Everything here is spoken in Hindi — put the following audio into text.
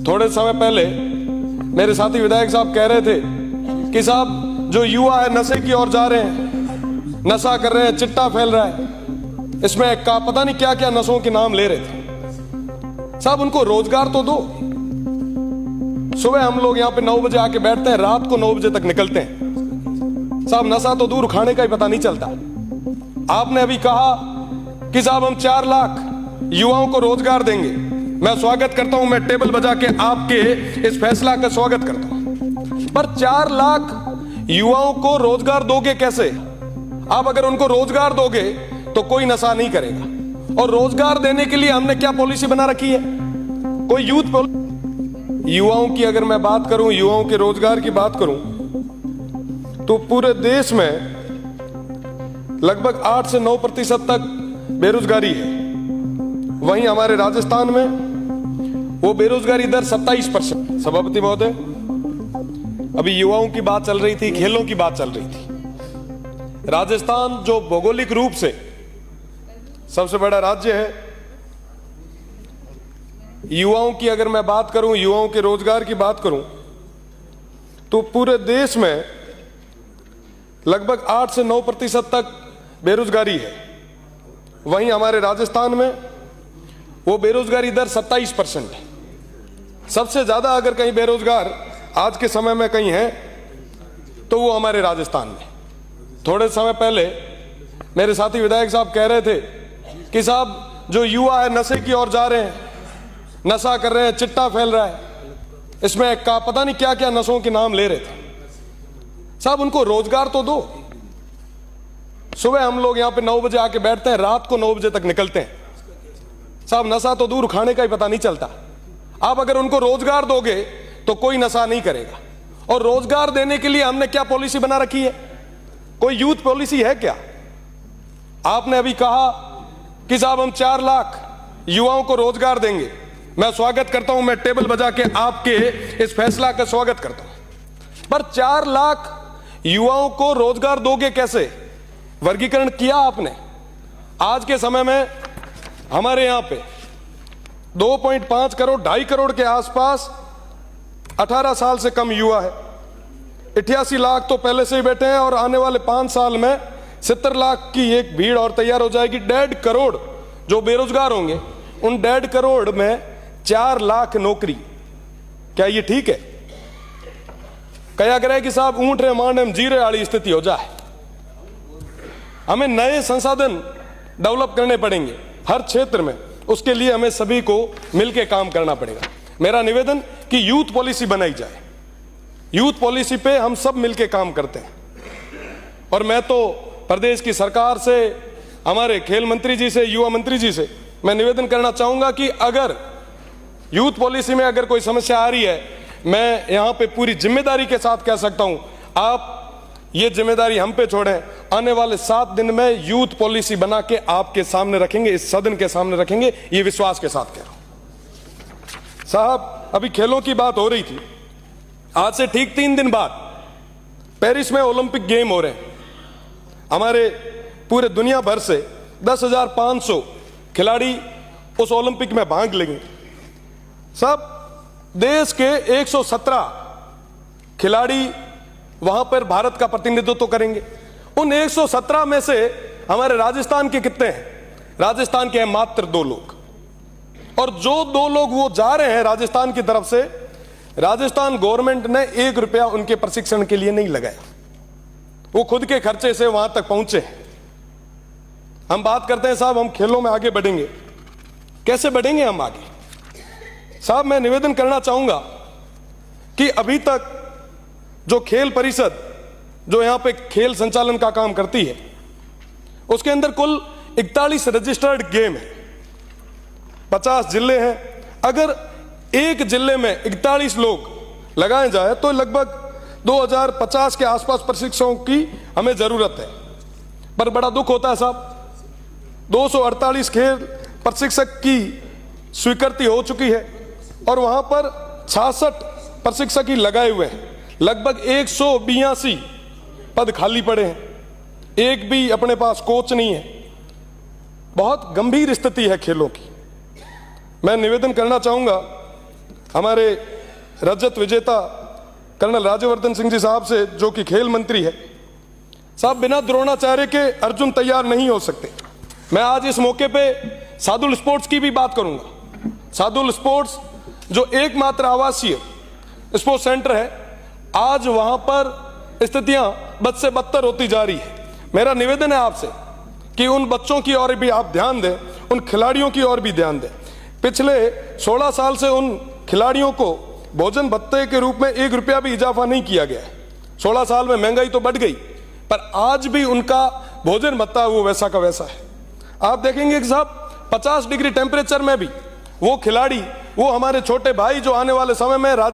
थोड़े समय पहले मेरे साथी विधायक साहब कह रहे थे कि साहब जो युवा है नशे की ओर जा रहे हैं, नशा कर रहे हैं, चिट्टा फैल रहा है, इसमें का पता नहीं क्या क्या नशों के नाम ले रहे थे। साहब उनको रोजगार तो दो। सुबह हम लोग यहाँ पे 9 बजे आके बैठते हैं, रात को 9 बजे तक निकलते हैं। साहब नशा तो दूर, खाने का ही पता नहीं चलता। आपने अभी कहा कि साहब हम 4 लाख युवाओं को रोजगार देंगे। मैं स्वागत करता हूं, मैं टेबल बजा के आपके इस फैसला का स्वागत करता हूं, पर 4 लाख युवाओं को रोजगार दोगे कैसे? आप अगर उनको रोजगार दोगे तो कोई नशा नहीं करेगा। और रोजगार देने के लिए हमने क्या पॉलिसी बना रखी है? कोई यूथ पॉलिसी। युवाओं की अगर मैं बात करूं, युवाओं के रोजगार की बात करूं, तो पूरे देश में लगभग 8 से 9% तक बेरोजगारी है। वहीं हमारे राजस्थान में वो बेरोजगारी दर 27%। सभापति महोदय, अभी युवाओं की बात चल रही थी, खेलों की बात चल रही थी। राजस्थान जो भौगोलिक रूप से सबसे बड़ा राज्य है, युवाओं की अगर मैं बात करूं, युवाओं के रोजगार की बात करूं, तो पूरे देश में लगभग 8 से 9% तक बेरोजगारी है। वहीं हमारे राजस्थान में वो बेरोजगारी दर 27% है। सबसे ज्यादा अगर कहीं बेरोजगार आज के समय में कहीं है तो वो हमारे राजस्थान में। थोड़े समय पहले मेरे साथी विधायक साहब कह रहे थे कि साहब जो युवा है नशे की ओर जा रहे हैं, नशा कर रहे हैं, चिट्टा फैल रहा है, इसमें का पता नहीं क्या क्या नशों के नाम ले रहे थे। साहब उनको रोजगार तो दो। सुबह हम लोग यहाँ पे 9 बजे आके बैठते हैं, रात को 9 बजे तक निकलते हैं। साहब नशा तो दूर, खाने का ही पता नहीं चलता। आप अगर उनको रोजगार दोगे तो कोई नशा नहीं करेगा। और रोजगार देने के लिए हमने क्या पॉलिसी बना रखी है? कोई यूथ पॉलिसी है क्या? आपने अभी कहा कि साहब हम 4 लाख युवाओं को रोजगार देंगे। मैं स्वागत करता हूं, मैं टेबल बजा के आपके इस फैसला का स्वागत करता हूं, पर 4 लाख युवाओं को रोजगार दोगे कैसे? वर्गीकरण किया आपने? आज के समय में हमारे यहां पे 2.5 करोड़ 2.5 करोड़ के आसपास 18 साल से कम युवा है। 88 लाख तो पहले से ही बैठे हैं और आने वाले 5 साल में 70 लाख की एक भीड़ और तैयार हो जाएगी। 1.5 करोड़ जो बेरोजगार होंगे, उन 1.5 करोड़ में 4 लाख नौकरी। क्या ये ठीक है? कया करे कि साहब ऊंट रे मांड में जीरे वाली स्थिति हो जाए। हमें नए संसाधन डेवलप करने पड़ेंगे हर क्षेत्र में। उसके लिए हमें सभी को मिलकर काम करना पड़ेगा। मेरा निवेदन कि यूथ पॉलिसी बनाई जाए। यूथ पॉलिसी पे हम सब मिलकर काम करते हैं। और मैं तो प्रदेश की सरकार से, हमारे खेल मंत्री जी से, युवा मंत्री जी से मैं निवेदन करना चाहूंगा कि अगर यूथ पॉलिसी में अगर कोई समस्या आ रही है, मैं यहां पे पूरी जिम्मेदारी के साथ कह सकता हूं, आप ये जिम्मेदारी हम पे छोड़ें। आने वाले 7 दिन में यूथ पॉलिसी बना के आपके सामने रखेंगे, इस सदन के सामने रखेंगे, ये विश्वास के साथ कह रहा हूं। साहब अभी खेलों की बात हो रही थी। आज से ठीक 3 दिन बाद पेरिस में ओलंपिक गेम हो रहे हैं। हमारे पूरे दुनिया भर से 10,500 खिलाड़ी उस ओलंपिक में भाग लेंगे। सब देश के 117 खिलाड़ी वहां पर भारत का प्रतिनिधित्व करेंगे। उन 117 में से हमारे राजस्थान के कितने हैं? राजस्थान के हैं मात्र 2 लोग। और जो 2 लोग वो जा रहे हैं राजस्थान की तरफ से, राजस्थान गवर्नमेंट ने 1 रुपया उनके प्रशिक्षण के लिए नहीं लगाया। वो खुद के खर्चे से वहां तक पहुंचे हैं। हम बात करते हैं साहब हम खेलों में आगे बढ़ेंगे। कैसे बढ़ेंगे हम आगे? साहब मैं निवेदन करना चाहूंगा कि अभी तक जो खेल परिषद जो यहां पे खेल संचालन का काम करती है, उसके अंदर कुल 41 रजिस्टर्ड गेम है। 50 जिले हैं। अगर एक जिले में 41 लोग लगाए जाए तो लगभग 2050 के आसपास प्रशिक्षकों की हमें जरूरत है। पर बड़ा दुख होता है साहब, 248 खेल प्रशिक्षक की स्वीकृति हो चुकी है और वहां पर 66 प्रशिक्षक ही लगाए हुए हैं। लगभग 182 पद खाली पड़े हैं। एक भी अपने पास कोच नहीं है। बहुत गंभीर स्थिति है खेलों की। मैं निवेदन करना चाहूंगा हमारे रजत विजेता कर्नल राज्यवर्धन सिंह जी साहब से, जो कि खेल मंत्री है, साहब बिना द्रोणाचार्य के अर्जुन तैयार नहीं हो सकते। मैं आज इस मौके पे सादुल स्पोर्ट्स की भी बात करूंगा। सादुल स्पोर्ट्स जो एकमात्र आवासीय स्पोर्ट्स सेंटर है, आज वहां पर स्थितियां बद से बदतर होती जा रही है। मेरा निवेदन है आपसे कि उन बच्चों की ओर भी आप ध्यान दें, उन खिलाड़ियों की ओर भी ध्यान दें। पिछले 16 साल से उन खिलाड़ियों को भोजन भत्ते के रूप में 1 रुपया भी इजाफा नहीं किया गया है। 16 साल में महंगाई तो बढ़ गई, पर आज भी उनका भोजन भत्ता वो वैसा का वैसा है। आप देखेंगे कि साहब 50 डिग्री टेम्परेचर में भी वो खिलाड़ी, वो हमारे छोटे भाई जो आने वाले समय में